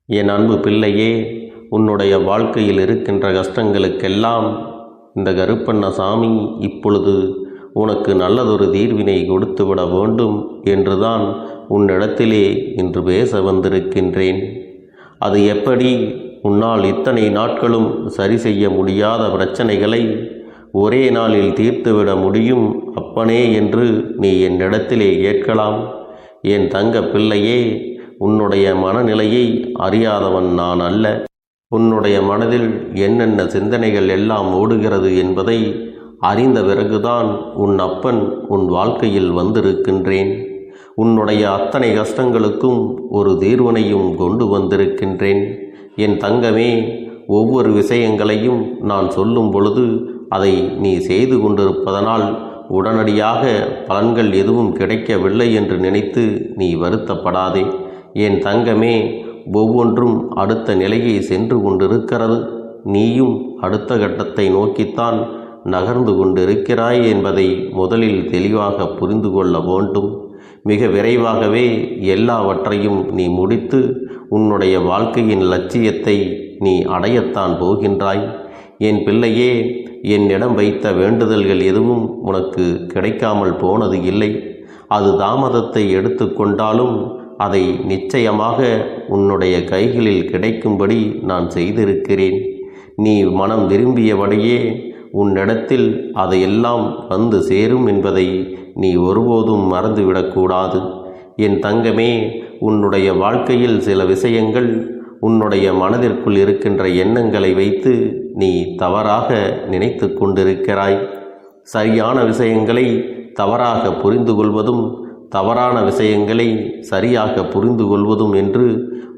என் அன்பு பிள்ளையே, உன்னுடைய வாழ்க்கையில் இருக்கின்ற கஷ்டங்களுக்கெல்லாம் இந்த கருப்பண்ணசாமி இப்பொழுது உனக்கு நல்லதொரு தீர்வினை கொடுத்துவிட வேண்டும் என்றுதான் உன்னிடத்திலே இன்று பேச வந்திருக்கின்றேன். அது எப்படி உன்னால் இத்தனை நாட்களும் சரி செய்ய முடியாத பிரச்சனைகளை ஒரே நாளில் தீர்த்துவிட முடியும் அப்பனே என்று நீ என்னிடத்திலே கேட்கலாம். என் தங்க பிள்ளையே, உன்னுடைய மனநிலையை அறியாதவன் நான் அல்ல. உன்னுடைய மனதில் என்னென்ன சிந்தனைகள் எல்லாம் ஓடுகிறது என்பதை அறிந்த பிறகுதான் உன் அப்பன் உன் வாழ்க்கையில் வந்திருக்கின்றேன். உன்னுடைய அத்தனை கஷ்டங்களுக்கும் ஒரு தீர்வினையும் கொண்டு வந்திருக்கின்றேன். என் தங்கமே, ஒவ்வொரு விஷயங்களையும் நான் சொல்லும் பொழுது அதை நீ செய்து கொண்டிருப்பதனால் உடனடியாக பலன்கள் எதுவும் கிடைக்கவில்லை என்று நினைத்து நீ வருத்தப்படாதே. என் தங்கமே, ஒவ்வொன்றும் அடுத்த நிலையை சென்று கொண்டிருக்கிறது. நீயும் அடுத்த கட்டத்தை நோக்கித்தான் நகர்ந்து கொண்டிருக்கிறாய் என்பதை முதலில் தெளிவாக புரிந்து கொள்ள வேண்டும். மிக விரைவாகவே எல்லாவற்றையும் நீ முடித்து உன்னுடைய வாழ்க்கையின் லட்சியத்தை நீ அடையத்தான் போகின்றாய். என் பிள்ளையே, என்னிடம் வைத்த வேண்டுதல்கள் எதுவும் உனக்கு கிடைக்காமல் போனது இல்லை. அது தாமதத்தை எடுத்துக்கொண்டாலும் அதை நிச்சயமாக உன்னுடைய கைகளில் கிடைக்கும்படி நான் செய்திருக்கிறேன். நீ மனம் விரும்பியபடியே உன்னிடத்தில் அதையெல்லாம் வந்து சேரும் என்பதை நீ ஒருபோதும் மறந்துவிடக்கூடாது. என் தங்கமே, உன்னுடைய வாழ்க்கையில் சில விஷயங்கள் உன்னுடைய மனதிற்குள் இருக்கின்ற எண்ணங்களை வைத்து நீ தவறாக நினைத்து கொண்டிருக்கிறாய். சரியான விஷயங்களை தவறாக புரிந்து கொள்வதும் தவறான விஷயங்களை சரியாக புரிந்து கொள்வதும் என்று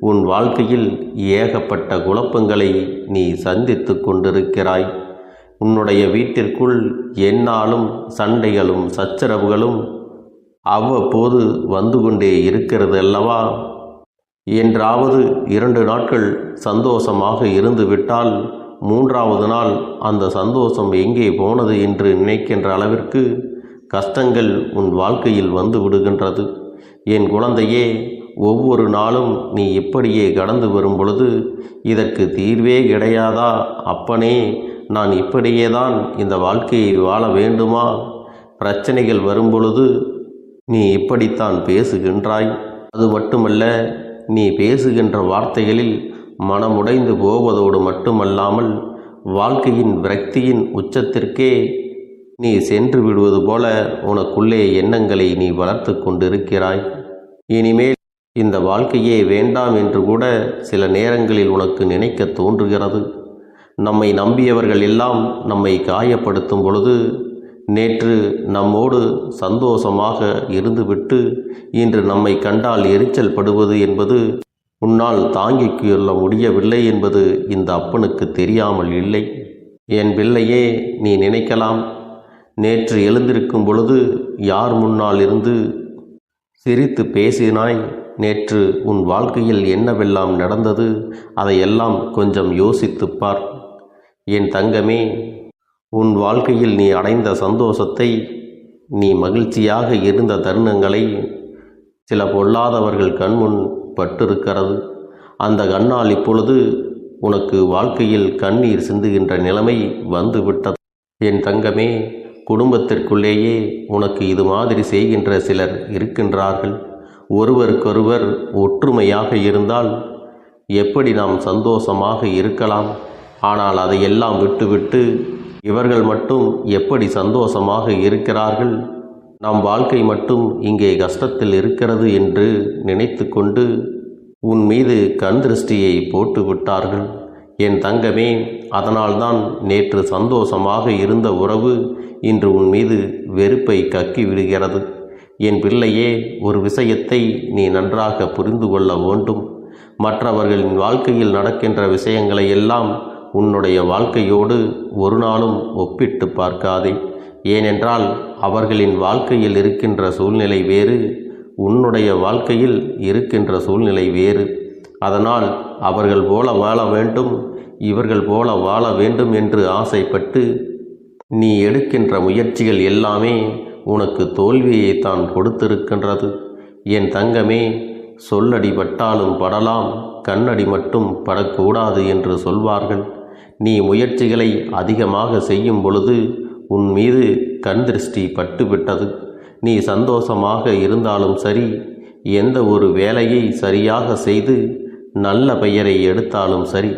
உன் வாழ்க்கையில் ஏகப்பட்ட குழப்பங்களை நீ சந்தித்து கொண்டிருக்கிறாய். உன்னுடைய வீட்டிற்குள் எந்நாளும் சண்டைகளும் சச்சரவுகளும் அவ்வப்போது வந்து கொண்டே இருக்கிறது அல்லவா? என்றாவது 2 நாட்கள் சந்தோஷமாக இருந்துவிட்டால் 3வது நாள் அந்த சந்தோஷம் எங்கே போனது என்று நினைக்கின்ற அளவிற்கு கஷ்டங்கள் உன் வாழ்க்கையில் வந்து விடுகின்றது. என் குழந்தையே, ஒவ்வொரு நாளும் நீ இப்படியே கடந்து வரும் பொழுது இதற்கு தீர்வே கிடையாதா அப்பனே? நான் இப்படியே தான் இந்த வாழ்க்கையை வாழ வேண்டுமா? பிரச்சனைகள் வரும்பொழுது நீ இப்படித்தான் பேசுகின்றாய். அது மட்டுமல்ல, நீ பேசுகின்ற வார்த்தைகளில் மனமுடைந்து போவதோடு மட்டுமல்லாமல் வாழ்க்கையின் விரக்தியின் உச்சத்திற்கே நீ சென்று விடுவது போல உனக்குள்ளே எண்ணங்களை நீ வளர்த்து கொண்டிருக்கிறாய். இனிமேல் இந்த வாழ்க்கையே வேண்டாம் என்று கூட சில நேரங்களில் உனக்கு நினைக்க தோன்றுகிறது. நம்மை நம்பியவர்கள் எல்லாம் நம்மை காயப்படுத்தும் பொழுது நேற்று நம்மோடு சந்தோஷமாக இருந்துவிட்டு இன்று நம்மை கண்டால் எரிச்சல் படுவது என்பது உன்னால் தாங்கிக் கொள்ள முடியவில்லை என்பது இந்த அப்பனுக்கு தெரியாமல் இல்லை. என் பிள்ளையே, நீ நினைக்கலாம், நேற்று எழுந்திருக்கும் பொழுது யார் முன்னால் இருந்து சிரித்து பேசினாய்? நேற்று உன் வாழ்க்கையில் என்னவெல்லாம் நடந்தது? அதையெல்லாம் கொஞ்சம் யோசித்துப்பார். என் தங்கமே, உன் வாழ்க்கையில் நீ அடைந்த சந்தோஷத்தை, நீ மகிழ்ச்சியாக இருந்த தருணங்களை சில பொல்லாதவர்கள் கண்முன் பட்டிருக்கிறது. அந்த கண்ணால் இப்பொழுது உனக்கு வாழ்க்கையில் கண்ணீர் சிந்துகின்ற நிலைமை வந்துவிட்டது. என் தங்கமே, குடும்பத்திற்குள்ளேயே உனக்கு இது மாதிரி செய்கின்ற சிலர் இருக்கின்றார்கள். ஒருவருக்கொருவர் ஒற்றுமையாக இருந்தால் எப்படி நாம் சந்தோஷமாக இருக்கலாம்? ஆனால் அதையெல்லாம் விட்டுவிட்டு இவர்கள் மட்டும் எப்படி சந்தோஷமாக இருக்கிறார்கள், நம் வாழ்க்கை மட்டும் இங்கே கஷ்டத்தில் இருக்கிறது என்று நினைத்து கொண்டு உன் மீது கண் திருஷ்டியை போட்டு விட்டார்கள். என் தங்கமே, அதனால்தான் நேற்று சந்தோஷமாக இருந்த உறவு இன்று உன் மீது வெறுப்பை கக்கி விடுகிறது. என் பிள்ளையே, ஒரு விஷயத்தை நீ நன்றாக புரிந்து கொள்ள வேண்டும். மற்றவர்களின் வாழ்க்கையில் நடக்கின்ற விஷயங்களை எல்லாம் உன்னுடைய வாழ்க்கையோடு ஒரு நாளும் ஒப்பிட்டு பார்க்காதே. ஏனென்றால் அவர்களின் வாழ்க்கையில் இருக்கின்ற சூழ்நிலை வேறு, உன்னுடைய வாழ்க்கையில் இருக்கின்ற சூழ்நிலை வேறு. அதனால் அவர்கள் போல வாழ வேண்டும், இவர்கள் போல வாழ வேண்டும் என்று ஆசைப்பட்டு நீ எடுக்கின்ற முயற்சிகள் எல்லாமே உனக்கு தோல்வியை தான் கொடுத்திருக்கின்றது. என் தங்கமே, சொல்லடி பட்டாலும் படலாம், கண்ணடி மட்டும் படக்கூடாது என்று சொல்வார்கள். நீ முயற்சிகளை அதிகமாக செய்யும் பொழுது உன் மீது கண் திருஷ்டி பட்டுவிட்டது. நீ சந்தோஷமாக இருந்தாலும் சரி, எந்த ஒரு வேலையை சரியாக செய்து நல்ல பெயரை எடுத்தாலும் சரி,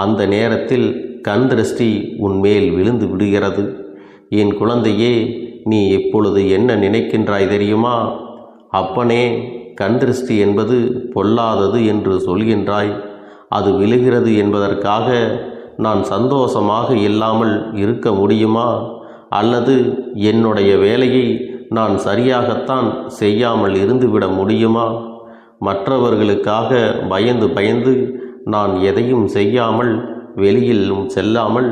அந்த நேரத்தில் கண் திருஷ்டி உன்மேல் விழுந்து விடுகிறது. என் குழந்தையே, நீ இப்பொழுது என்ன நினைக்கின்றாய் தெரியுமா? அப்பனே, கண் திருஷ்டி என்பது பொல்லாதது என்று சொல்கின்றாய். அது விழுகிறது என்பதற்காக நான் சந்தோஷமாக இல்லாமல் இருக்க முடியுமா? அல்லது என்னுடைய வேலையை நான் சரியாகத்தான் செய்யாமல் இருந்துவிட முடியுமா? மற்றவர்களுக்காக பயந்து பயந்து நான் எதையும் செய்யாமல் வெளியிலும் செல்லாமல்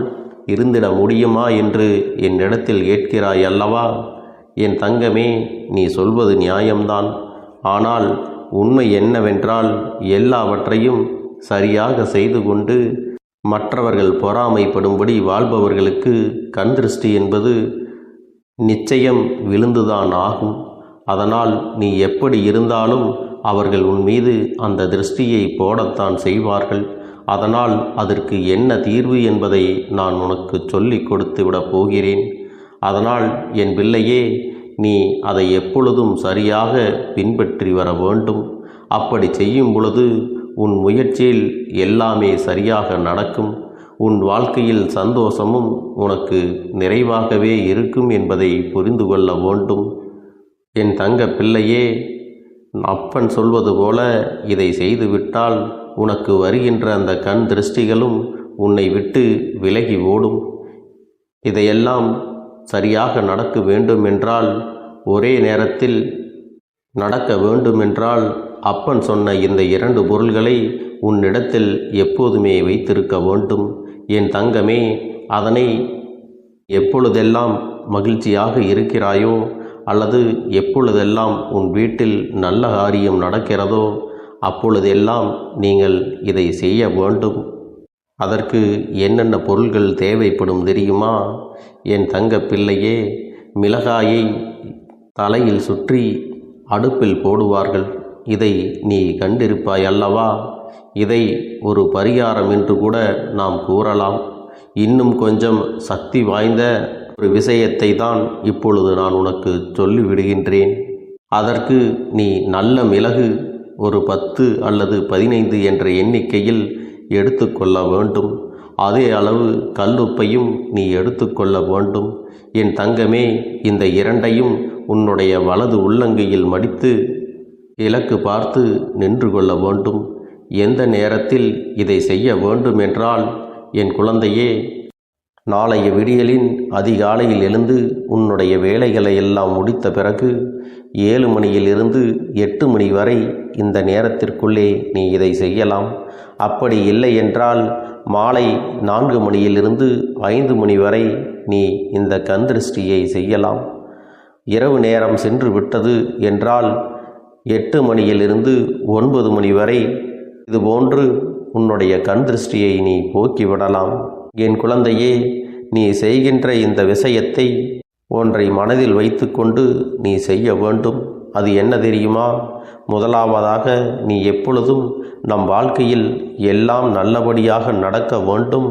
இருந்திட முடியுமா என்று என்னிடத்தில் கேட்கிறாய் அல்லவா? என் தங்கமே, நீ சொல்வது நியாயம்தான். ஆனால் உண்மை என்னவென்றால், எல்லாவற்றையும் சரியாக செய்து கொண்டு மற்றவர்கள் பொறாமைப்படும்படி வாழ்பவர்களுக்கு கண் திருஷ்டி என்பது நிச்சயம் விழுந்துதான் ஆகும். அதனால் நீ எப்படி இருந்தாலும் அவர்கள் உன் மீது அந்த திருஷ்டியை போடத்தான் செய்வார்கள். அதனால் அதற்கு என்ன தீர்வு என்பதை நான் உனக்கு சொல்லிக் கொடுத்து விடப் போகிறேன். அதனால் என் பிள்ளையே, நீ அதை எப்பொழுதும் சரியாக பின்பற்றி வர வேண்டும். அப்படி செய்யும் பொழுது உன் முயற்சியில் எல்லாமே சரியாக நடக்கும். உன் வாழ்க்கையில் சந்தோஷமும் உனக்கு நிறைவாகவே இருக்கும் என்பதை புரிந்து கொள்ள வேண்டும். என் தங்க பிள்ளையே, அப்பன் சொல்வது போல இதை செய்துவிட்டால் உனக்கு வருகின்ற அந்த கண் திருஷ்டிகளும் உன்னை விட்டு விலகி ஓடும். இதையெல்லாம் சரியாக நடக்க வேண்டுமென்றால், ஒரே நேரத்தில் நடக்க வேண்டுமென்றால், அப்பன் சொன்ன இந்த 2 பொருள்களை உன்னிடத்தில் எப்போதுமே வைத்திருக்க வேண்டும். என் தங்கமே, அதனை எப்பொழுதெல்லாம் மகிழ்ச்சியாக இருக்கிறாயோ அல்லது எப்பொழுதெல்லாம் உன் வீட்டில் நல்ல காரியம் நடக்கிறதோ அப்பொழுதெல்லாம் நீங்கள் இதை செய்ய வேண்டும். அதற்கு என்னென்ன பொருள்கள் தேவைப்படும் தெரியுமா? என் தங்க பிள்ளையே, மிளகாயை தலையில் சுற்றி அடுப்பில் போடுவார்கள். இதை நீ கண்டிருப்பாய் அல்லவா? இதை ஒரு பரிகாரம் என்று கூட நாம் கூறலாம். இன்னும் கொஞ்சம் சக்தி வாய்ந்த ஒரு விஷயத்தை தான் இப்பொழுது நான் உனக்கு சொல்லிவிடுகின்றேன். அதற்கு நீ நல்ல மிளகு ஒரு 10 அல்லது 15 என்ற எண்ணிக்கையில் எடுத்துக்கொள்ள வேண்டும். அதே அளவு கல்லுப்பையும் நீ எடுத்துக்கொள்ள வேண்டும். என் தங்கமே, இந்த 2ஐயும் உன்னுடைய வலது உள்ளங்கையில் மடித்து இலக்கு பார்த்து நின்று கொள்ள வேண்டும். எந்த நேரத்தில் இதை செய்ய வேண்டும் என்றால், என் குழந்தையே, நாளைய விடியலின் அதிகாலையில் எழுந்து உன்னுடைய வேலைகளை எல்லாம் முடித்த பிறகு 7 மணியிலிருந்து 8 மணி வரை இந்த நேரத்திற்குள்ளே நீ இதை செய்யலாம். அப்படி இல்லை என்றால் மாலை 4 மணியிலிருந்து 5 மணி வரை நீ இந்த கண் திருஷ்டியை செய்யலாம். இரவு நேரம் சென்று விட்டது என்றால் 8 மணியிலிருந்து 9 மணி வரை இதுபோன்று உன்னுடைய கண் திருஷ்டியை நீ போக்கிவிடலாம். என் குழந்தையே, நீ செய்கின்ற இந்த விஷயத்தை ஒன்றை மனதில் வைத்துக்கொண்டு நீ செய்ய வேண்டும். அது என்ன தெரியுமா? முதலாவதாக நீ எப்பொழுதும் நம் வாழ்க்கையில் எல்லாம் நல்லபடியாக நடக்க வேண்டும்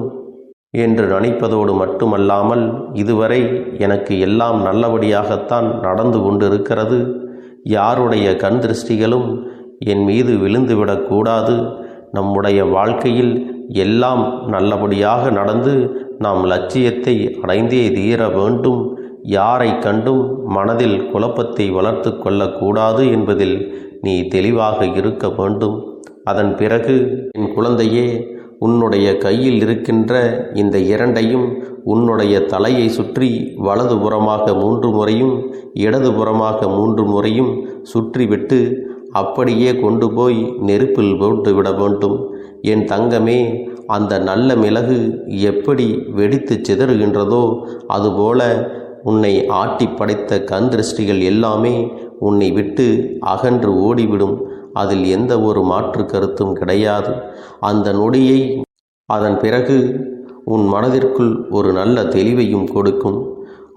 என்று நினைப்பதோடு மட்டுமல்லாமல், இதுவரை எனக்கு எல்லாம் நல்லபடியாகத்தான் நடந்து கொண்டிருக்கிறது, யாருடைய கண் திருஷ்டிகளும் என் மீது விழுந்துவிடக்கூடாது, நம்முடைய வாழ்க்கையில் எல்லாம் நல்லபடியாக நடந்து நாம் லட்சியத்தை அடைந்தே தீர வேண்டும், யாரை கண்டும் மனதில் குழப்பத்தை வளர்த்து கொள்ளக்கூடாது என்பதில் நீ தெளிவாக இருக்க வேண்டும். அதன் பிறகு என் குழந்தையே, உன்னுடைய கையில் இருக்கின்ற இந்த 2ஐயும் உன்னுடைய தலையை சுற்றி வலதுபுறமாக 3 முறையும் இடதுபுறமாக 3 முறையும் சுற்றிவிட்டு அப்படியே கொண்டு போய் நெருப்பில் போட்டு விட வேண்டும். என் தங்கமே, அந்த நல்ல மிளகு எப்படி வெடித்து சிதறுகின்றதோ அதுபோல உன்னை ஆட்டி படைத்த கண் திருஷ்டிகள் எல்லாமே உன்னை விட்டு அகன்று ஓடிவிடும். அதில் எந்த ஒரு மாற்று கருத்தும் கிடையாது. அந்த நொடியை அதன் பிறகு உன் மனதிற்குள் ஒரு நல்ல தெளிவையும் கொடுக்கும்.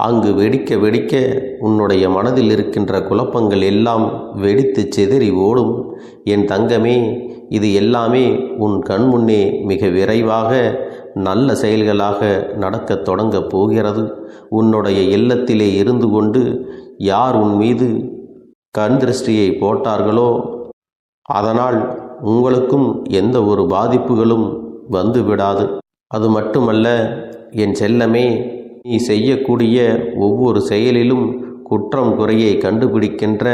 அங்கு வெடிக்க வெடிக்க உன்னுடைய மனதில் இருக்கின்ற குழப்பங்கள் எல்லாம் வெடித்து சிதறி ஓடும். என் தங்கமே, இது எல்லாமே உன் கண்முன்னே மிக விரைவாக நல்ல செயல்களாக நடக்கத் தொடங்கப் போகிறது. உன்னுடைய இல்லத்திலே இருந்து கொண்டு யார் உன் மீது கண் திருஷ்டியை போட்டார்களோ அதனால் உங்களுக்கும் எந்த ஒரு பாதிப்புகளும் வந்து விடாது. அது மட்டுமல்ல என் செல்லமே, நீ செய்யக்கூடிய ஒவ்வொரு செயலிலும் குற்றம் குறையை கண்டுபிடிக்கின்ற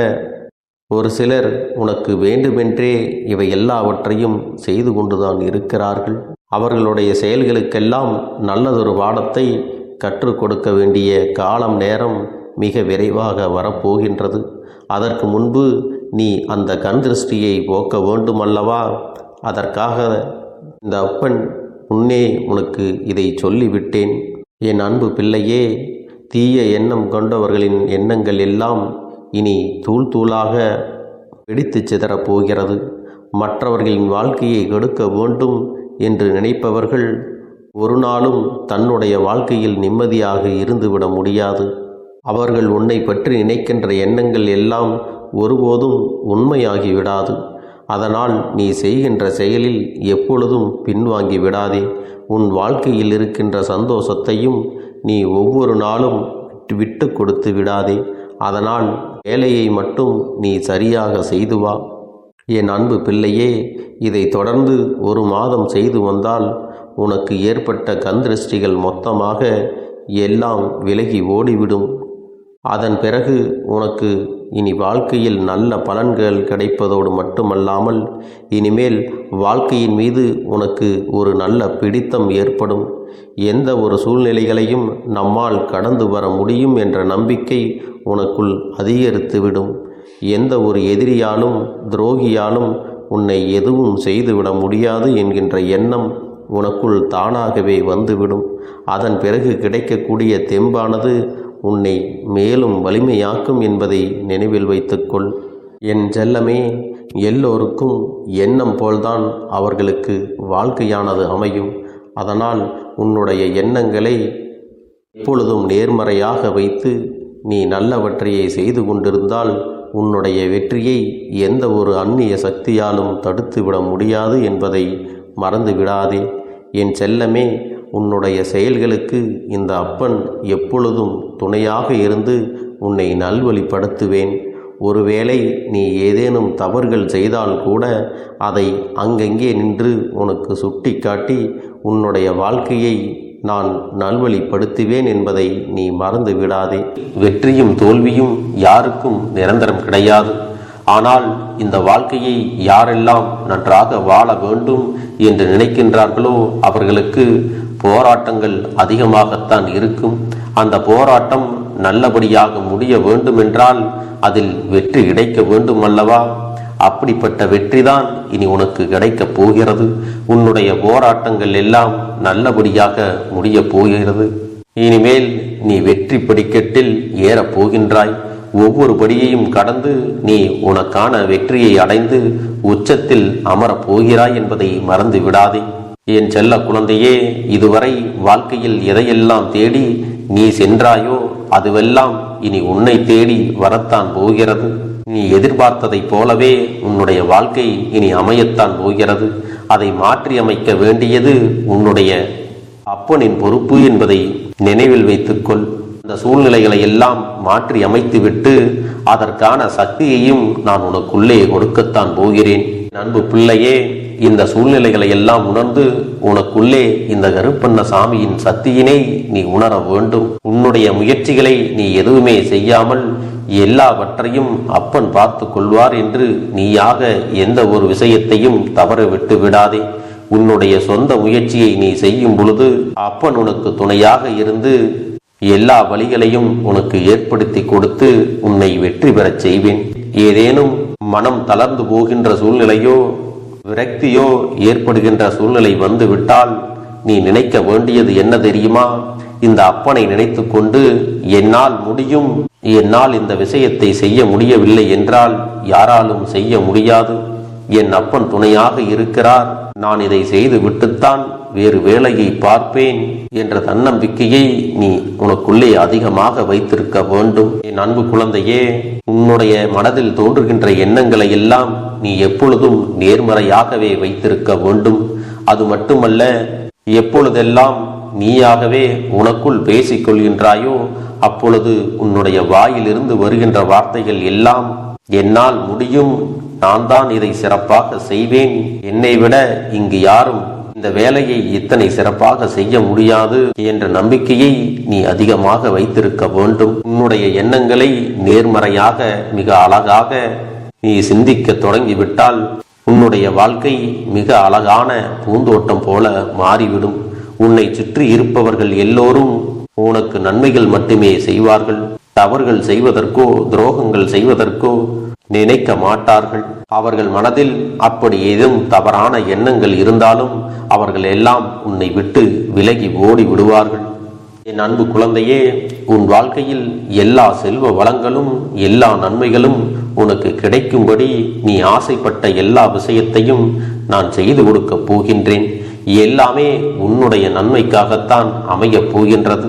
ஒரு சிலர் உனக்கு வேண்டுமென்றே இவை எல்லாவற்றையும் செய்து கொண்டுதான் இருக்கிறார்கள். அவர்களுடைய செயல்களுக்கெல்லாம் நல்லதொரு பாடத்தை கற்றுக் கொடுக்க வேண்டிய காலம் நேரம் மிக விரைவாக வரப்போகின்றது. அதற்கு முன்பு நீ அந்த கண் திருஷ்டியை போக்க வேண்டுமல்லவா? அதற்காக இந்த அப்பன் முன்னே உனக்கு இதை சொல்லிவிட்டேன். என் அன்பு பிள்ளையே, தீய எண்ணம் கொண்டவர்களின் எண்ணங்கள் எல்லாம் இனி தூள் தூளாக வெடித்து சிதறப்போகிறது. மற்றவர்களின் வாழ்க்கையை கெடுக்க வேண்டும் என்று நினைப்பவர்கள் ஒரு நாளும் தன்னுடைய வாழ்க்கையில் நிம்மதியாக இருந்துவிட முடியாது. அவர்கள் உன்னை பற்றி நினைக்கின்ற எண்ணங்கள் எல்லாம் ஒருபோதும் உண்மையாகி விடாது. அதனால் நீ செய்கின்ற செயலில் எப்பொழுதும் பின்வாங்கி விடாதே. உன் வாழ்க்கையில் இருக்கின்ற சந்தோஷத்தையும் நீ ஒவ்வொரு நாளும் விட்டு கொடுத்து விடாதே. அதனால் வேலையை மட்டும் நீ சரியாக செய்து வா. என் அன்பு பிள்ளையே, இதை தொடர்ந்து 1 மாதம் செய்து வந்தால் உனக்கு ஏற்பட்ட கண் திருஷ்டிகள் மொத்தமாக எல்லாம் விலகி ஓடிவிடும். அதன் பிறகு உனக்கு இனி வாழ்க்கையில் நல்ல பலன்கள் கிடைப்பதோடு மட்டுமல்லாமல் இனிமேல் வாழ்க்கையின் மீது உனக்கு ஒரு நல்ல பிடித்தம் ஏற்படும். எந்த ஒரு சூழ்நிலைகளையும் நம்மால் கடந்து வர முடியும் என்ற நம்பிக்கை உனக்குள் அதிகரித்துவிடும். எந்த ஒரு எதிரியாலும் துரோகியாலும் உன்னை எதுவும் செய்துவிட முடியாது என்கின்ற எண்ணம் உனக்குள் தானாகவே வந்துவிடும். அதன் பிறகு கிடைக்கக்கூடிய தெம்பானது உன்னை மேலும் வலிமையாக்கும் என்பதை நினைவில் வைத்துக்கொள். என் செல்லமே, எல்லோருக்கும் எண்ணம் போல்தான் அவர்களுக்கு வாழ்க்கையானது அமையும். அதனால் உன்னுடைய எண்ணங்களை எப்பொழுதும் நேர்மறையாக வைத்து நீ நல்லவற்றையே செய்து கொண்டிருந்தால் உன்னுடைய வெற்றியை எந்த ஒரு அந்நிய சக்தியாலும் தடுத்துவிட முடியாது என்பதை மறந்து விடாதே. என் செல்லமே, உன்னுடைய செயல்களுக்கு இந்த அப்பன் எப்பொழுதும் துணையாக இருந்து உன்னை நல்வழிப்படுத்துவேன். ஒருவேளை நீ ஏதேனும் தவறுகள் செய்தால் கூட அதை அங்கங்கே நின்று உனக்கு சுட்டி காட்டி உன்னுடைய வாழ்க்கையை நான் நல்வழிப்படுத்துவேன் என்பதை நீ மறந்து விடாதே. வெற்றியும் தோல்வியும் யாருக்கும் நிரந்தரம் கிடையாது. ஆனால் இந்த வாழ்க்கையை யாரெல்லாம் நன்றாக வாழ வேண்டும் என்று நினைக்கின்றார்களோ அவர்களுக்கு போராட்டங்கள் அதிகமாகத்தான் இருக்கும். அந்த போராட்டம் நல்லபடியாக முடிய வேண்டுமென்றால் அதில் வெற்றி கிடைக்க வேண்டும் அல்லவா? அப்படிப்பட்ட வெற்றிதான் இனி உனக்கு கிடைக்கப் போகிறது. உன்னுடைய போராட்டங்கள் எல்லாம் நல்லபடியாக முடியப் போகிறது. இனிமேல் நீ வெற்றி படிக்கட்டில் ஏறப் போகின்றாய். ஒவ்வொரு படியையும் கடந்து நீ உனக்கான வெற்றியை அடைந்து உச்சத்தில் அமரப் போகிறாய் என்பதை மறந்து விடாதே. என் செல்ல குழந்தையே, இதுவரை வாழ்க்கையில் எதையெல்லாம் தேடி நீ சென்றாயோ அதுவெல்லாம் இனி உன்னை தேடி வரத்தான் போகிறது. நீ எதிர்பார்த்ததைப் போலவே உன்னுடைய வாழ்க்கை இனி அமையத்தான் போகிறது. அதை மாற்றி அமைக்க வேண்டியது உன்னுடைய அப்பனின் பொறுப்பு என்பதை நினைவில் வைத்துக்கொள். அந்த சூழ்நிலைகளை எல்லாம் மாற்றி அமைத்துவிட்டு அதற்கான சக்தியையும் நான் உனக்குள்ளே கொடுக்கத்தான் போகிறேன். அன்பு பிள்ளையே, இந்த சூழ்நிலைகளை எல்லாம் உணர்ந்து உனக்குள்ளே இந்த கருப்பண்ண சாமியின் சக்தியினை நீ உணர வேண்டும். உன்னுடைய முயற்சிகளை நீ எதுவுமே செய்யாமல் எல்லாவற்றையும் அப்பன் பார்த்து கொள்வார் என்று நீயாக எந்த ஒரு விஷயத்தையும் தவற விட்டு விடாதே. உன்னுடைய சொந்த முயற்சியை நீ செய்யும் பொழுது அப்பன் உனக்கு துணையாக இருந்து எல்லா வழிகளையும் உனக்கு ஏற்படுத்தி கொடுத்து உன்னை வெற்றி பெறச் செய்வேன். ஏதேனும் மனம் தளர்ந்து போகின்ற சூழ்நிலையோ விரக்தியோ ஏற்படுகின்ற சூழ்நிலை வந்து விட்டால் நீ நினைக்க வேண்டியது என்ன தெரியுமா? இந்த அப்பனை நினைத்து கொண்டு என்னால் முடியும், என்னால் இந்த விஷயத்தை செய்ய முடியவில்லை என்றால் யாராலும் செய்ய முடியாது, என் அப்பன் துணையாக இருக்கிறார், நான் இதை செய்து விட்டுத்தான் வேறு வேலையை பார்ப்பேன் என்ற தன்னம்பிக்கையை நீ உனக்குள்ளே அதிகமாக வைத்திருக்க வேண்டும். என் அன்பு குழந்தையே, உன்னுடைய மனதில் தோன்றுகின்ற எண்ணங்களை எல்லாம் நீ எப்பொழுதும் நேர்மறையாகவே வைத்திருக்க வேண்டும். அது மட்டுமல்ல, எப்பொழுதெல்லாம் நீயாகவே உனக்குள் பேசிக் கொள்கின்றாயோ அப்பொழுது உன்னுடைய வாயிலிருந்து வருகின்ற வார்த்தைகள் எல்லாம் என்னால் முடியும், நான் தான் இதை சிறப்பாக செய்வேன், என்னை விட இங்கு யாரும் இந்த வேலையை இத்தனை சிறப்பாக செய்ய முடியாது என்ற நம்பிக்கையை நீ அதிகமாக வைத்திருக்க வேண்டும். உன்னுடைய எண்ணங்களை நேர்மறையாக மிக அழகாக நீ சிந்திக்க தொடங்கிவிட்டால் உன்னுடைய வாழ்க்கை மிக அழகான பூந்தோட்டம் போல மாறிவிடும். உன்னை சுற்றி இருப்பவர்கள் எல்லோரும் உனக்கு நன்மைகள் மட்டுமே செய்வார்கள். தவறுகள் செய்வதற்கோ துரோகங்கள் செய்வதற்கோ நினைக்க மாட்டார்கள். அவர்கள் மனதில் அப்படி ஏதும் தவறான எண்ணங்கள் இருந்தாலும் அவர்கள் எல்லாம் உன்னை விட்டு விலகி ஓடி விடுவார்கள். என் அன்பு குழந்தையே, உன் வாழ்க்கையில் எல்லா செல்வ வளங்களும் எல்லா நன்மைகளும் உனக்கு கிடைக்கும்படி நீ ஆசைப்பட்ட எல்லா விஷயத்தையும் நான் செய்து கொடுக்கப் போகின்றேன். எல்லாமே உன்னுடைய நன்மைக்காகத்தான் அமையப் போகின்றது.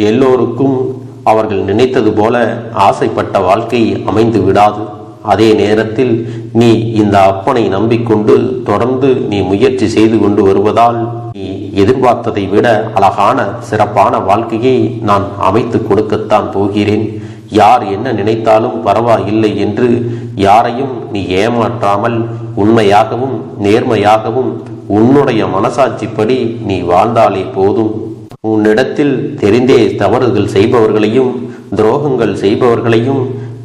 எல்லோருக்கும் அவர்கள் நினைத்தது போல ஆசைப்பட்ட வாழ்க்கை அமைந்து விடாது. அதே நேரத்தில் நீ இந்த அப்பனை நம்பிக்கொண்டு தொடர்ந்து நீ முயற்சி செய்து கொண்டு வருவதால் நீ எதிர்பார்த்ததை விட அழகான சிறப்பான வாழ்க்கையை நான் அமைத்து கொடுக்கத்தான் போகிறேன். யார் என்ன நினைத்தாலும் பரவாயில்லை என்று யாரையும் நீ ஏமாற்றாமல் உண்மையாகவும் நேர்மையாகவும் உன்னுடைய மனசாட்சிப்படி நீ வாழ்ந்தாலே போதும். உன்னிடத்தில் தெரிந்தே தவறுகள் செய்பவர்களையும் துரோகங்கள் செய்பவர்களையும்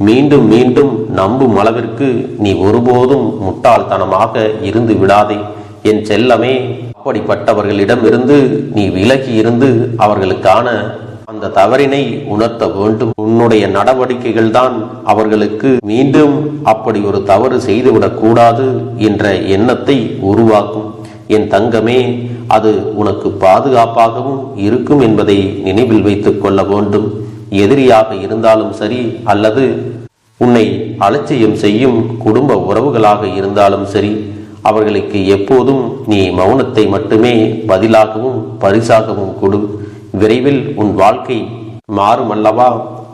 மீண்டும் மீண்டும் நம்பும் அளவிற்கு நீ ஒருபோதும் முட்டாள்தனமாக இருந்து விடாதே என் செல்லமே. அப்படிப்பட்டவர்களிடமிருந்து நீ விலகி இருந்து அவர்களுக்கான அந்த தவறினை உணர்த்த வேண்டும். உன்னுடைய நடவடிக்கைகள் தான் அவர்களுக்கு மீண்டும் அப்படி ஒரு தவறு செய்துவிடக் கூடாது என்ற எண்ணத்தை உருவாக்கும். என் தங்கமே, அது உனக்கு பாதுகாப்பாகவும் இருக்கும் என்பதை நினைவில் வைத்துக் கொள்ள வேண்டும். எதிரியாக இருந்தாலும் சரி அல்லது உன்னை அலட்சியம் செய்யும் குடும்ப உறவுகளாக இருந்தாலும் சரி, அவர்களுக்கு எப்போதும் நீ மௌனத்தை மட்டுமே பதிலாகவும் பரிசாகவும் கொடு. விரைவில் உன் வாழ்க்கை மாறும் அல்லவா?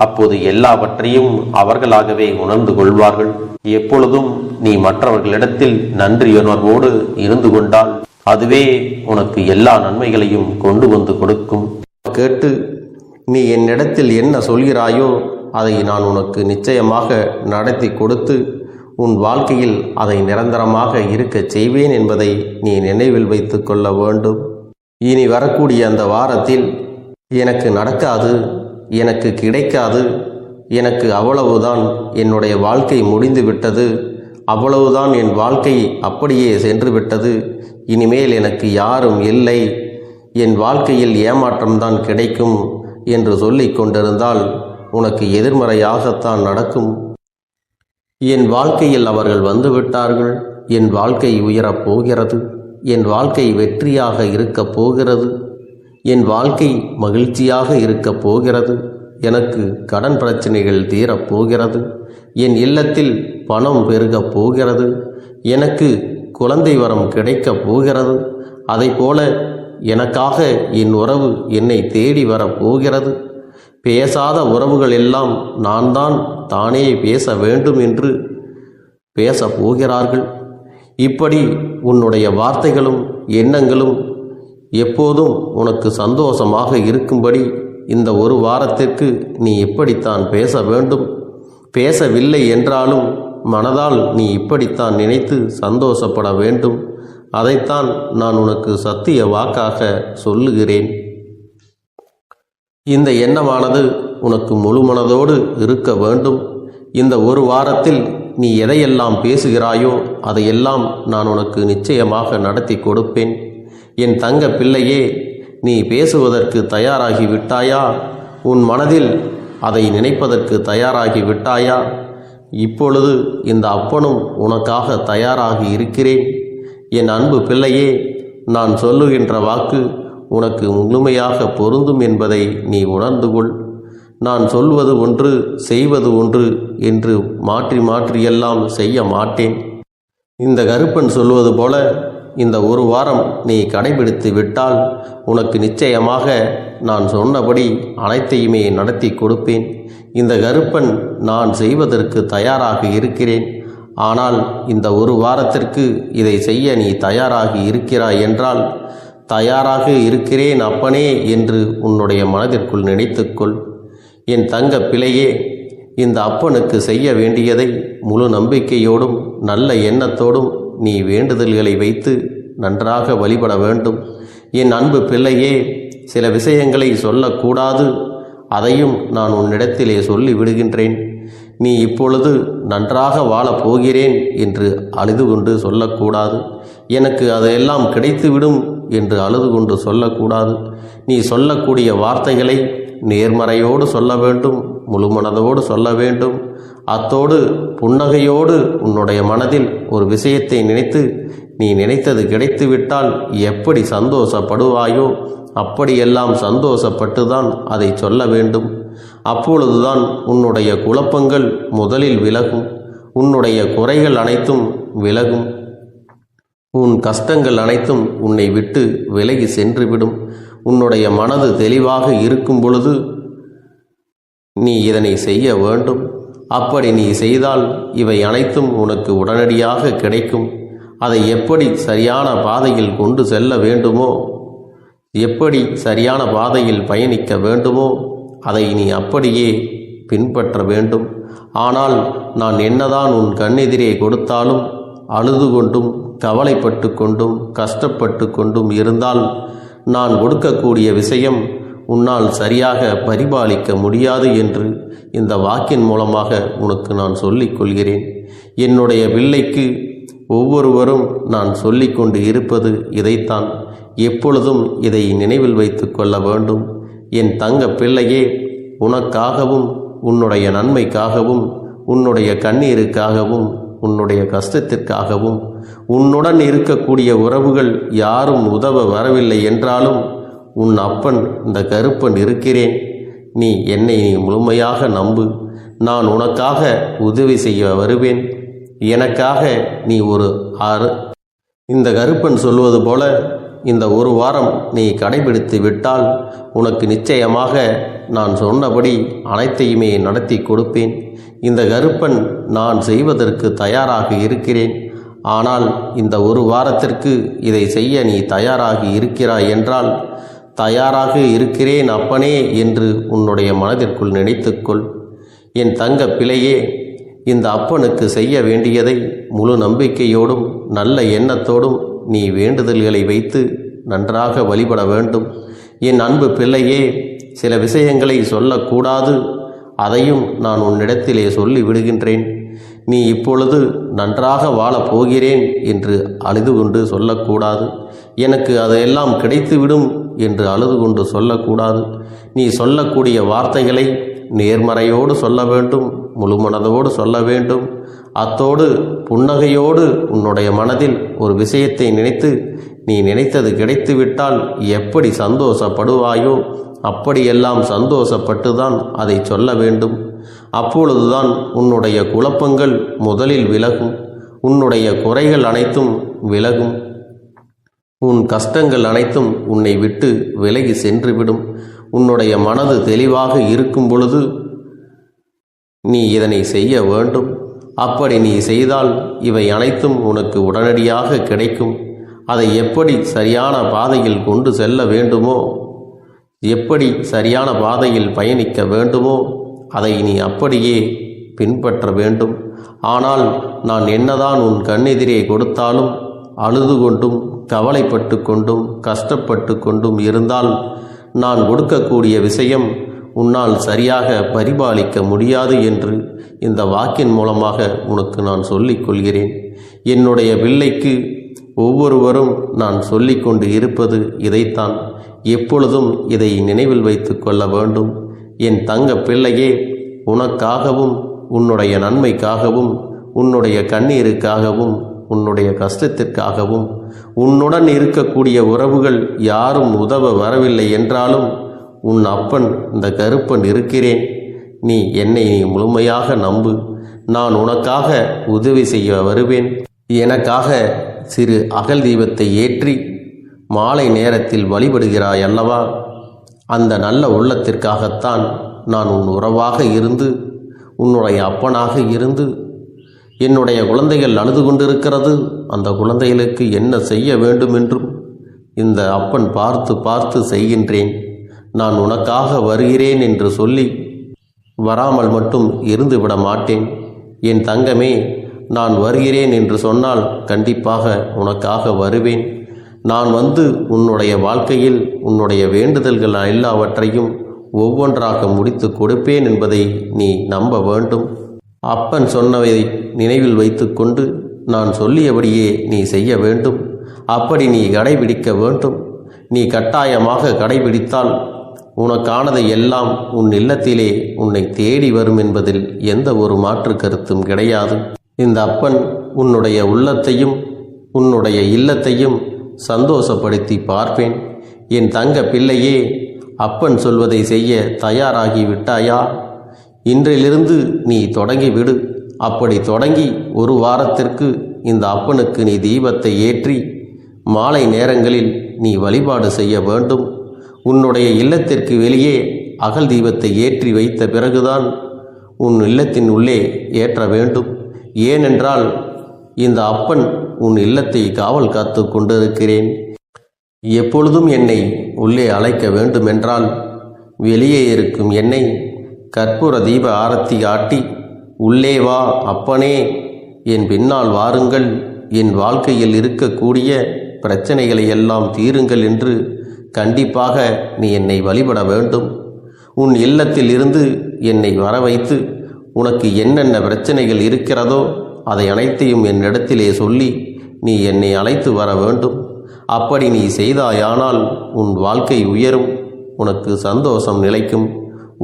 அப்போது எல்லாவற்றையும் அவர்களாகவே உணர்ந்து கொள்வார்கள். எப்பொழுதும் நீ மற்றவர்களிடத்தில் நன்றியுணர்வோடு இருந்து கொண்டால் அதுவே உனக்கு எல்லா நன்மைகளையும் கொண்டு வந்து கொடுக்கும். கேட்டு நீ என்னிடத்தில் என்ன சொல்கிறாயோ அதை நான் உனக்கு நிச்சயமாக நடத்தி கொடுத்து உன் வாழ்க்கையில் அதை நிரந்தரமாக இருக்கச் செய்வேன் என்பதை நீ நினைவில் வைத்து கொள்ள வேண்டும். இனி வரக்கூடிய அந்த வாரத்தில் எனக்கு நடக்காது, எனக்கு கிடைக்காது, எனக்கு அவ்வளவுதான், என்னுடைய வாழ்க்கை முடிந்து விட்டது, அவ்வளவுதான், என் வாழ்க்கை அப்படியே சென்று விட்டது, இனிமேல் எனக்கு யாரும் இல்லை, என் வாழ்க்கையில் ஏமாற்றம்தான் கிடைக்கும் என்று சொல்லிக் கொண்டிருந்தால் உனக்கு எதிர்மறையாகத்தான் நடக்கும். என் வாழ்க்கையில் அவர்கள் வந்துவிட்டார்கள், என் வாழ்க்கை உயரப் போகிறது, என் வாழ்க்கை வெற்றியாக இருக்கப் போகிறது, என் வாழ்க்கை மகிழ்ச்சியாக இருக்கப் போகிறது, எனக்கு கடன் பிரச்சனைகள் தீரப்போகிறது, என் இல்லத்தில் பணம் பெருகப் போகிறது, எனக்கு குழந்தை வரம் கிடைக்கப் போகிறது, அதைப்போல எனக்காக என் உறவு என்னை தேடி வரப்போகிறது, பேசாத உறவுகள் எல்லாம் நான் தான் தானே பேச வேண்டும் என்று பேசப் போகிறார்கள். இப்படி உன்னுடைய வார்த்தைகளும் எண்ணங்களும் எப்போதும் உனக்கு சந்தோஷமாக இருக்கும்படி இந்த ஒரு வாரத்திற்கு நீ இப்படித்தான் பேச வேண்டும். பேசவில்லை என்றாலும் மனதால் நீ இப்படித்தான் நினைத்து சந்தோஷப்பட வேண்டும். அதைத்தான் நான் உனக்கு சத்திய வாக்காக சொல்லுகிறேன். இந்த எண்ணமானது உனக்கு முழு மனதோடு இருக்க வேண்டும். இந்த ஒரு வாரத்தில் நீ எதையெல்லாம் பேசுகிறாயோ அதையெல்லாம் நான் உனக்கு நிச்சயமாக நடத்தி கொடுப்பேன். என் தங்க பிள்ளையே, நீ பேசுவதற்கு தயாராகி விட்டாயா? உன் மனதில் அதை நினைப்பதற்கு தயாராகி விட்டாயா? இப்பொழுது இந்த அப்பனும் உனக்காக தயாராகி இருக்கிறேன். என் அன்பு பிள்ளையே, நான் சொல்லுகின்ற வாக்கு உனக்கு முழுமையாக பொருந்தும் என்பதை நீ உணர்ந்து கொள். நான் சொல்வது ஒன்று செய்வது ஒன்று என்று மாற்றி மாற்றியெல்லாம் செய்ய மாட்டேன். இந்த கருப்பன் சொல்வது போல இந்த ஒரு வாரம் நீ கடைபிடித்து விட்டால் உனக்கு நிச்சயமாக நான் சொன்னபடி அனைத்தையுமே நடத்தி கொடுப்பேன். இந்த கருப்பன் நான் செய்வதற்கு தயாராக இருக்கிறேன். ஆனால் இந்த ஒரு வாரத்திற்கு இதை செய்ய நீ தயாராகி இருக்கிறாய் என்றால், தயாராக இருக்கிறேன் அப்பனே என்று உன்னுடைய மனதிற்குள் நினைத்துக்கொள். என் தங்க பிள்ளையே, இந்த அப்பனுக்கு செய்ய வேண்டியதை முழு நம்பிக்கையோடும் நல்ல எண்ணத்தோடும் நீ வேண்டுதல்களை வைத்து நன்றாக வழிபட வேண்டும். என் அன்பு பிள்ளையே, சில விஷயங்களை சொல்லக்கூடாது, அதையும் நான் உன்னிடத்திலே சொல்லி விடுகின்றேன். நீ இப்பொழுது நன்றாக வாழப் போகிறேன் என்று அழுது கொண்டு சொல்லக்கூடாது. எனக்கு அதையெல்லாம் கிடைத்துவிடும் என்று அழுது கொண்டு சொல்லக்கூடாது. நீ சொல்லக்கூடிய வார்த்தைகளை நேர்மறையோடு சொல்ல வேண்டும், முழுமனதோடு சொல்ல வேண்டும். அத்தோடு புன்னகையோடு உன்னுடைய மனதில் ஒரு விஷயத்தை நினைத்து நீ நினைத்தது கிடைத்துவிட்டால் எப்படி சந்தோஷப்படுவாயோ அப்படியெல்லாம் சந்தோஷப்பட்டுதான் அதை சொல்ல வேண்டும். அப்பொழுதுதான் உன்னுடைய குழப்பங்கள் முதலில் விலகும், உன்னுடைய குறைகள் அனைத்தும் விலகும், உன் கஷ்டங்கள் அனைத்தும் உன்னை விட்டு விலகி சென்றுவிடும். உன்னுடைய மனது தெளிவாக இருக்கும் பொழுது நீ இதனை செய்ய வேண்டும். அப்படி நீ செய்தால் இவை அனைத்தும் உனக்கு உடனடியாக கிடைக்கும். அதை எப்படி சரியான பாதையில் கொண்டு செல்ல வேண்டுமோ, எப்படி சரியான பாதையில் பயணிக்க வேண்டுமோ அதை நீ அப்படியே பின்பற்ற வேண்டும். ஆனால் நான் என்னதான் உன் கண்ணெதிரே கொடுத்தாலும் அழுது கொண்டும் கவலைப்பட்டு கொண்டும் கஷ்டப்பட்டு கொண்டும் இருந்தால் நான் கொடுக்கக்கூடிய விஷயம் உன்னால் சரியாக பரிபாலிக்க முடியாது என்று இந்த வாக்கின் மூலமாக உனக்கு நான் சொல்லிக் கொள்கிறேன். என்னுடைய பிள்ளைக்கு ஒவ்வொருவரும் நான் சொல்லிக்கொண்டு இருப்பது இதைத்தான். எப்பொழுதும் இதை நினைவில் வைத்து கொள்ள வேண்டும். என் தங்க பிள்ளையே, உனக்காகவும் உன்னுடைய நன்மைக்காகவும் உன்னுடைய கண்ணீருக்காகவும் உன்னுடைய கஷ்டத்திற்காகவும் உன்னுடன் இருக்கக்கூடிய உறவுகள் யாரும் உதவ வரவில்லை என்றாலும் உன் அப்பன் இந்த கருப்பன் இருக்கிறேன். நீ என்னை முழுமையாக நம்பு. நான் உனக்காக உதவி செய்ய வருவேன். எனக்காக நீ ஒரு இந்த கருப்பன் சொல்வது போல இந்த ஒரு வாரம் நீ கடைபிடித்து விட்டால் உனக்கு நிச்சயமாக நான் சொன்னபடி அனைத்தையுமே நடத்தி கொடுப்பேன். இந்த கருப்பன் நான் செய்வதற்கு தயாராக இருக்கிறேன். ஆனால் இந்த ஒரு வாரத்திற்கு இதை செய்ய நீ தயாராகி இருக்கிறாய் என்றால், தயாராக இருக்கிறேன் அப்பனே என்று உன்னுடைய மனதிற்குள் நினைத்துக்கொள். என் தங்க பிள்ளையே, இந்த அப்பனுக்கு செய்ய வேண்டியதை முழு நம்பிக்கையோடும் நல்ல எண்ணத்தோடும் நீ வேண்டுதல்களை வைத்து நன்றாக வழிபட வேண்டும். என் அன்பு பிள்ளையே, சில விஷயங்களை சொல்லக்கூடாது, அதையும் நான் உன்னிடத்திலே சொல்லி விடுகின்றேன். நீ இப்பொழுது நன்றாக வாழப் போகிறேன் என்று அழுது கொண்டு சொல்லக்கூடாது. எனக்கு அதையெல்லாம் கிடைத்துவிடும் என்று அழுது கொண்டு சொல்லக்கூடாது. நீ சொல்லக்கூடிய வார்த்தைகளை நேர்மறையோடு சொல்ல வேண்டும், முழுமனதோடு சொல்ல வேண்டும். அத்தோடு புன்னகையோடு உன்னுடைய மனதில் ஒரு விஷயத்தை நினைத்து நீ நினைத்தது கிடைத்துவிட்டால் எப்படி சந்தோஷப்படுவாயோ அப்படியெல்லாம் சந்தோஷப்பட்டுதான் அதை சொல்ல வேண்டும். அப்பொழுதுதான் உன்னுடைய குழப்பங்கள் முதலில் விலகும், உன்னுடைய குறைகள் அனைத்தும் விலகும், உன் கஷ்டங்கள் அனைத்தும் உன்னை விட்டு விலகி சென்றுவிடும். உன்னுடைய மனது தெளிவாக இருக்கும் பொழுது நீ இதனை செய்ய வேண்டும். அப்படி நீ செய்தால் இவை அனைத்தும் உனக்கு உடனடியாக கிடைக்கும். அதை எப்படி சரியான பாதையில் கொண்டு செல்ல வேண்டுமோ, எப்படி சரியான பாதையில் பயணிக்க வேண்டுமோ அதை நீ அப்படியே பின்பற்ற வேண்டும். ஆனால் நான் என்னதான் உன் கண்ணெதிரே கொடுத்தாலும் அழுது கொண்டும் கவலைப்பட்டு கொண்டும் கஷ்டப்பட்டு கொண்டும் இருந்தால் நான் கொடுக்கக்கூடிய விஷயம் உன்னால் சரியாக பரிபாலிக்க முடியாது என்று இந்த வாக்கின் மூலமாக உனக்கு நான் சொல்லிக் கொள்கிறேன். என்னுடைய பிள்ளைக்கு ஒவ்வொருவரும் நான் சொல்லிக்கொண்டு இருப்பது இதைத்தான். எப்பொழுதும் இதை நினைவில் வைத்து கொள்ள வேண்டும். என் தங்க பிள்ளையே, உனக்காகவும் உன்னுடைய நன்மைக்காகவும் உன்னுடைய கண்ணீருக்காகவும் உன்னுடைய கஷ்டத்திற்காகவும் உன்னுடன் இருக்கக்கூடிய உறவுகள் யாரும் உதவ வரவில்லை என்றாலும் உன் அப்பன் இந்த கருப்பன் இருக்கிறேன். நீ என்னை முழுமையாக நம்பு. நான் உனக்காக உதவி செய்ய வருவேன். எனக்காக சிறு அகல் தீபத்தை ஏற்றி மாலை நேரத்தில் வழிபடுகிறாய் அல்லவா? அந்த நல்ல உள்ளத்திற்காகத்தான் நான் உன் உறவாக இருந்து, உன்னுடைய அப்பனாக இருந்து, என்னுடைய குழந்தைகள் அழுது கொண்டிருக்கிறது, அந்த குழந்தைகளுக்கு என்ன செய்ய வேண்டும் என்றும் இந்த அப்பன் பார்த்து பார்த்து செய்கின்றேன். நான் உனக்காக வருகிறேன் என்று சொல்லி வராமல் மட்டும் இருந்து விட மாட்டேன். என் தங்கமே, நான் வருகிறேன் என்று சொன்னால் கண்டிப்பாக உனக்காக வருவேன். நான் வந்து உன்னுடைய வாழ்க்கையில் உன்னுடைய வேண்டுதல்கள் எல்லாவற்றையும் ஒவ்வொன்றாக முடித்து கொடுப்பேன் என்பதை நீ நம்ப வேண்டும். அப்பன் சொன்னவை நினைவில் வைத்துக்கொண்டு நான் சொல்லியபடியே நீ செய்ய வேண்டும். அப்படி நீ கடைபிடிக்க வேண்டும். நீ கட்டாயமாக கடைபிடித்தால் உனக்கானதை எல்லாம் உன் இல்லத்திலே உன்னை தேடி வரும் என்பதில் எந்த ஒரு மாற்று கருத்தும் கிடையாது. இந்த அப்பன் உன்னுடைய உள்ளத்தையும் உன்னுடைய இல்லத்தையும் சந்தோஷப்படுத்தி பார்ப்பேன். என் தங்க பிள்ளையே, அப்பன் சொல்வதை செய்ய தயாராகி விட்டாயா? இன்றிலிருந்து நீ தொடங்கிவிடு. அப்படி தொடங்கி ஒரு வாரத்திற்கு இந்த அப்பனுக்கு நீ தீபத்தை ஏற்றி மாலை நேரங்களில் நீ வழிபாடு செய்ய வேண்டும். உன்னுடைய இல்லத்திற்கு வெளியே அகல் தீபத்தை ஏற்றி வைத்த பிறகுதான் உன் இல்லத்தின் உள்ளே ஏற்ற வேண்டும். ஏனென்றால் இந்த அப்பன் உன் இல்லத்தை காவல் காத்து கொண்டிருக்கிறேன். எப்பொழுதும் என்னை உள்ளே அழைக்க வேண்டுமென்றால் வெளியே இருக்கும் என்னை கற்பூர தீப ஆரத்தி காட்டி, உள்ளே வா அப்பனே, என் பின்னால் வாருங்கள், என் வாழ்க்கையில் இருக்கக்கூடிய பிரச்சனைகளை எல்லாம் தீருங்கள் என்று கண்டிப்பாக நீ என்னை வழிபட வேண்டும். உன் இல்லத்தில் இருந்து என்னை வர வைத்து உனக்கு என்னென்ன பிரச்சனைகள் இருக்கிறதோ அதை அனைத்தையும் என்னிடத்திலே சொல்லி நீ என்னை அழைத்து வர வேண்டும். அப்படி நீ செய்தாயானால் உன் வாழ்க்கை உயரும், உனக்கு சந்தோஷம் நிலைக்கும்,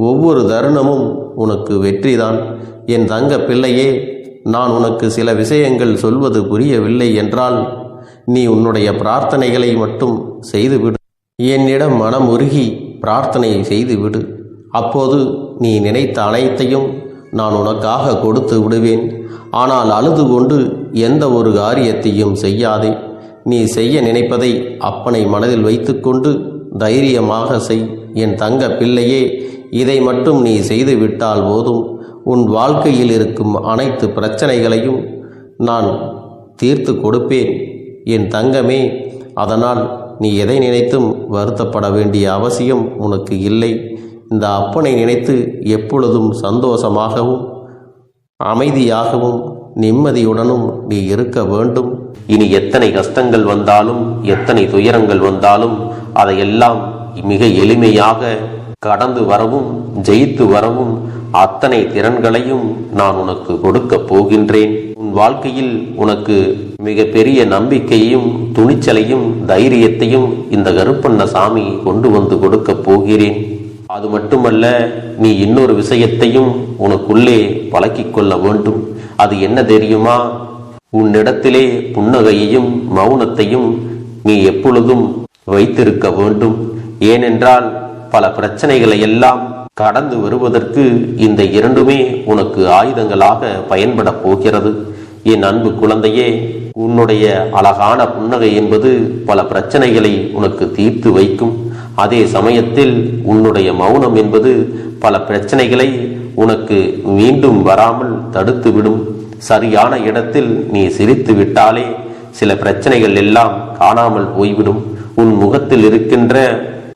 ஒவ்வொரு தருணமும் உனக்கு வெற்றிதான். என் தங்க பிள்ளையே, நான் உனக்கு சில விஷயங்கள் சொல்வது புரியவில்லை என்றால் நீ உன்னுடைய பிரார்த்தனைகளை மட்டும் செய்துவிடு. என்னிடம் மனம் உருகி பிரார்த்தனையை செய்துவிடு. அப்போது நீ நினைத்த அனைத்தையும் நான் உனக்காக கொடுத்து விடுவேன். ஆனால் அழுது கொண்டு எந்த ஒரு காரியத்தையும் செய்யாதே. நீ செய்ய நினைப்பதை அப்பனை மனதில் வைத்துக்கொண்டு தைரியமாக செய். என் தங்க பிள்ளையே, இதை மட்டும் நீ செய்துவிட்டால் போதும். உன் வாழ்க்கையில் இருக்கும் அனைத்து பிரச்சனைகளையும் நான் தீர்த்து கொடுப்பேன் என் தங்கமே. அதனால் நீ எதை நினைத்தும் வருத்தப்பட வேண்டிய அவசியம் உனக்கு இல்லை. இந்த அப்பனை நினைத்து எப்பொழுதும் சந்தோஷமாகவும் அமைதியாகவும் நிம்மதியுடனும் நீ இருக்க வேண்டும். இனி எத்தனை கஷ்டங்கள் வந்தாலும் எத்தனை துயரங்கள் வந்தாலும் அதையெல்லாம் மிக எளிமையாக கடந்து வரவும் ஜெயித்து வரவும் அத்தனை திறன்களையும் நான் உனக்கு கொடுக்க போகின்றேன். உன் வாழ்க்கையில் உனக்கு மிக பெரிய நம்பிக்கையையும் துணிச்சலையும் தைரியத்தையும் இந்த கருப்பண்ணசாமி கொண்டு வந்து கொடுக்க போகிறேன். அது மட்டுமல்ல, நீ இன்னொரு விஷயத்தையும் உனக்குள்ளே பழக்கிக் கொள்ள வேண்டும். அது என்ன தெரியுமா? உன்னிடத்திலே புன்னகையையும் மௌனத்தையும் நீ எப்பொழுதும் வைத்திருக்க வேண்டும். ஏனென்றால் பல பிரச்சனைகளை எல்லாம் கடந்து வருவதற்கு இந்த இரண்டுமே உனக்கு ஆயுதங்களாக பயன்பட போகிறது. என் அன்பு குழந்தையே, உன்னுடைய அழகான புன்னகை என்பது பல பிரச்சனைகளை உனக்கு தீர்த்து வைக்கும். அதே சமயத்தில் உன்னுடைய மௌனம் என்பது பல பிரச்சனைகளை உனக்கு மீண்டும் வராமல் தடுத்துவிடும். சரியான இடத்தில் நீ சிரித்து விட்டாலே சில பிரச்சனைகள் எல்லாம் காணாமல் போய்விடும். உன் முகத்தில் இருக்கின்ற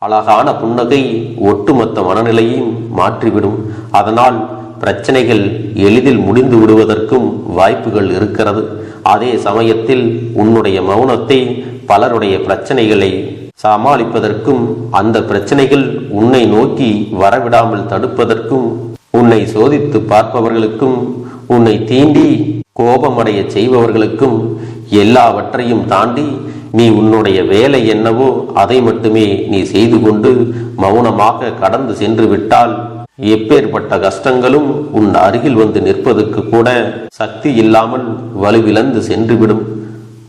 அழகான புன்னகை ஒட்டுமொத்த மனநிலையும் மாற்றிவிடும். அதனால் பிரச்சனைகள் எளிதில் முடிந்து விடுவதற்கும் வாய்ப்புகள் இருக்கிறது. அதே சமயத்தில் உன்னுடைய மௌனத்தை பலருடைய பிரச்சனைகளை சமாளிப்பதற்கும் அந்த பிரச்சனைகள் உன்னை நோக்கி வரவிடாமல் தடுப்பதற்கும் உன்னை சோதித்து பார்ப்பவர்களுக்கும் உன்னை தீண்டி கோபமடைய செய்பவர்களுக்கும் எல்லாவற்றையும் தாண்டி நீ உன்னுடைய வேலை என்னவோ அதை மட்டுமே நீ செய்து கொண்டு மௌனமாக கடந்து சென்று விட்டால் எப்பேற்பட்ட கஷ்டங்களும் உன் அருகில் வந்து நிற்பதற்கு கூட சக்தி இல்லாமல் வலுவிழந்து சென்றுவிடும்.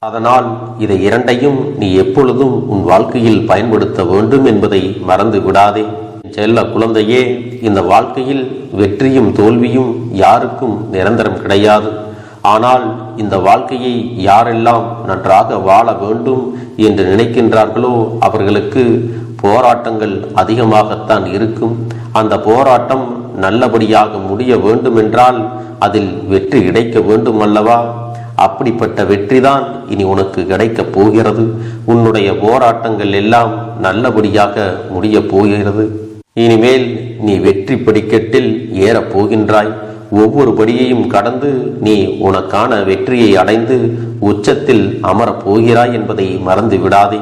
அதனால் இதை இரண்டையும் நீ எப்பொழுதும் உன் வாழ்க்கையில் பயன்படுத்த வேண்டும் என்பதை மறந்து விடாதே. செல்ல குழந்தையே, இந்த வாழ்க்கையில் வெற்றியும் தோல்வியும் யாருக்கும் நிரந்தரம் கிடையாது. ஆனால் இந்த வாழ்க்கையை யாரெல்லாம் நன்றாக வாழ வேண்டும் என்று நினைக்கின்றார்களோ அவர்களுக்கு போராட்டங்கள் அதிகமாகத்தான் இருக்கும். அந்த போராட்டம் நல்லபடியாக முடிய வேண்டுமென்றால் அதில் வெற்றி கிடைக்க வேண்டும் அல்லவா? அப்படிப்பட்ட வெற்றிதான் இனி உனக்கு கிடைக்கப் போகிறது. உன்னுடைய போராட்டங்கள் எல்லாம் நல்லபடியாக முடிய போகிறது. இனிமேல் நீ வெற்றி படிக்கட்டில் ஏறப் போகின்றாய். ஒவ்வொரு படியையும் கடந்து நீ உனக்கான வெற்றியை அடைந்து உச்சத்தில் அமரப் போகிறாய் என்பதை மறந்து விடாதே.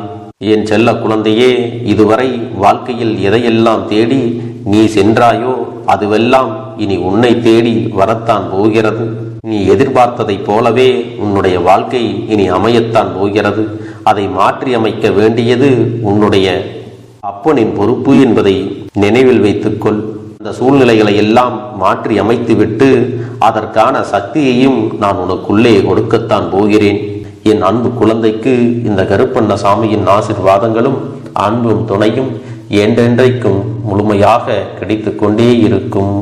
என் செல்ல குழந்தையே, இதுவரை வாழ்க்கையில் எதையெல்லாம் தேடி நீ சென்றாயோ அதுவெல்லாம் இனி உன்னை தேடி வரத்தான் போகிறது. நீ எதிர்பார்த்ததைப் போலவே உன்னுடைய வாழ்க்கை இனி அமையத்தான் போகிறது. அதை மாற்றி அமைக்க வேண்டியது உன்னுடைய அப்பனின் பொறுப்பு என்பதை நினைவில் வைத்துக்கொள். அந்த சூழ்நிலைகளை எல்லாம் மாற்றி அமைத்துவிட்டு அதற்கான சக்தியையும் நான் உனக்குள்ளே கொடுக்கத்தான் போகிறேன். என் அன்பு குழந்தைக்கு இந்த கருப்பண்ணசாமியின் ஆசீர்வாதங்களும் அன்பும் துணையும் என்றென்றைக்கும் முழுமையாக கிடைத்து கொண்டே இருக்கும்.